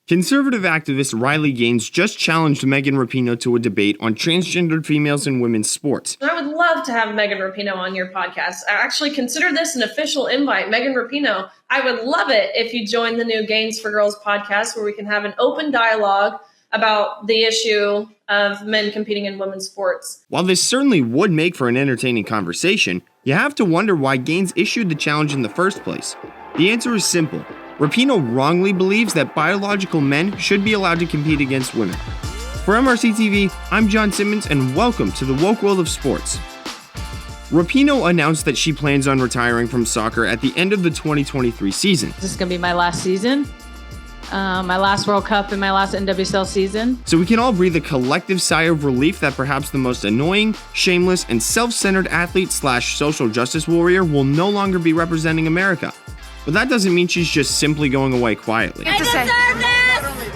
Conservative activist Riley Gaines just challenged Megan Rapinoe to a debate on transgendered females in women's sports. I would love to have Megan Rapinoe on your podcast. I actually consider this an official invite. Megan Rapinoe, I would love it if you join the new Gaines for Girls podcast, where we can have an open dialogue about the issue of men competing in women's sports. While this certainly would make for an entertaining conversation, you have to wonder why Gaines issued the challenge in the first place. The answer is simple. Rapinoe wrongly believes that biological men should be allowed to compete against women. For MRC-TV, I'm John Simmons, and welcome to the woke world of sports. Rapinoe announced that she plans on retiring from soccer at the end of the 2023 season. This is going to be my last season, my last World Cup and my last NWSL season. So we can all breathe a collective sigh of relief that perhaps the most annoying, shameless, and self-centered athlete / social justice warrior will no longer be representing America. But that doesn't mean she's just simply going away quietly.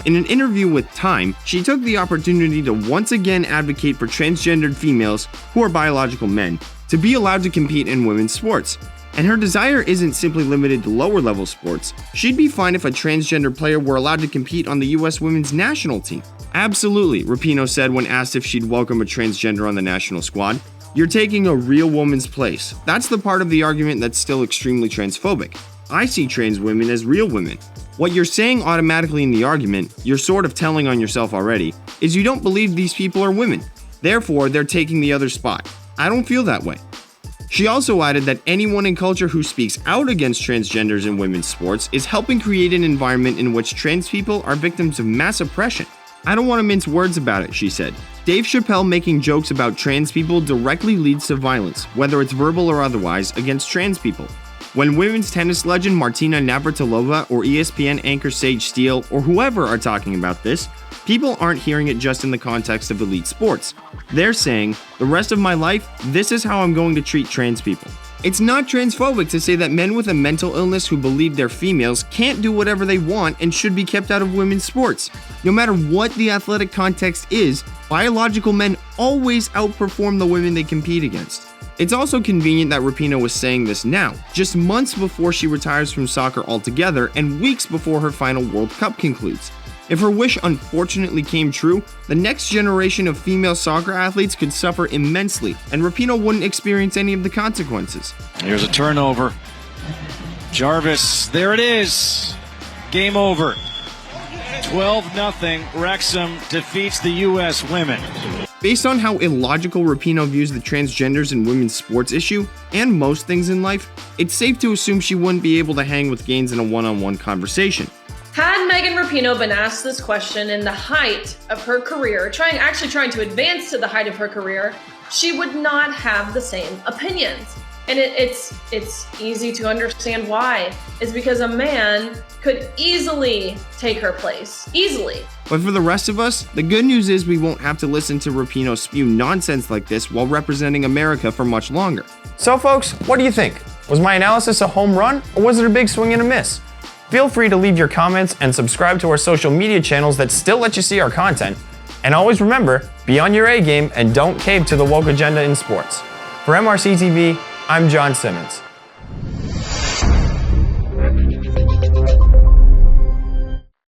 In an interview with Time, she took the opportunity to once again advocate for transgendered females, who are biological men, to be allowed to compete in women's sports. And her desire isn't simply limited to lower level sports. She'd be fine if a transgender player were allowed to compete on the US women's national team. Absolutely, Rapinoe said when asked if she'd welcome a transgender on the national squad. You're taking a real woman's place. That's the part of the argument that's still extremely transphobic. I see trans women as real women. What you're saying automatically in the argument, you're sort of telling on yourself already, is you don't believe these people are women. Therefore, they're taking the other spot. I don't feel that way. She also added that anyone in culture who speaks out against transgenders in women's sports is helping create an environment in which trans people are victims of mass oppression. I don't want to mince words about it, she said. Dave Chappelle making jokes about trans people directly leads to violence, whether it's verbal or otherwise, against trans people. When women's tennis legend Martina Navratilova or ESPN anchor Sage Steele or whoever are talking about this, people aren't hearing it just in the context of elite sports. They're saying, the rest of my life, this is how I'm going to treat trans people. It's not transphobic to say that men with a mental illness who believe they're females can't do whatever they want and should be kept out of women's sports. No matter what the athletic context is, biological men always outperform the women they compete against. It's also convenient that Rapinoe was saying this now, just months before she retires from soccer altogether and weeks before her final World Cup concludes. If her wish unfortunately came true, the next generation of female soccer athletes could suffer immensely, and Rapinoe wouldn't experience any of the consequences. Here's a turnover. Jarvis, there it is. Game over. 12-0, Wrexham defeats the U.S. women. Based on how illogical Rapinoe views the transgenders in women's sports issue, and most things in life, it's safe to assume she wouldn't be able to hang with Gaines in a one-on-one conversation. Had Megan Rapinoe been asked this question in the height of her career, trying to advance to the height of her career, she would not have the same opinions. And it's easy to understand why. It's because a man could easily take her place. Easily. But for the rest of us, the good news is we won't have to listen to Rapinoe spew nonsense like this while representing America for much longer. So folks, what do you think? Was my analysis a home run, or was it a big swing and a miss? Feel free to leave your comments and subscribe to our social media channels that still let you see our content. And always remember, be on your A game and don't cave to the woke agenda in sports. For MRC TV, I'm John Simmons.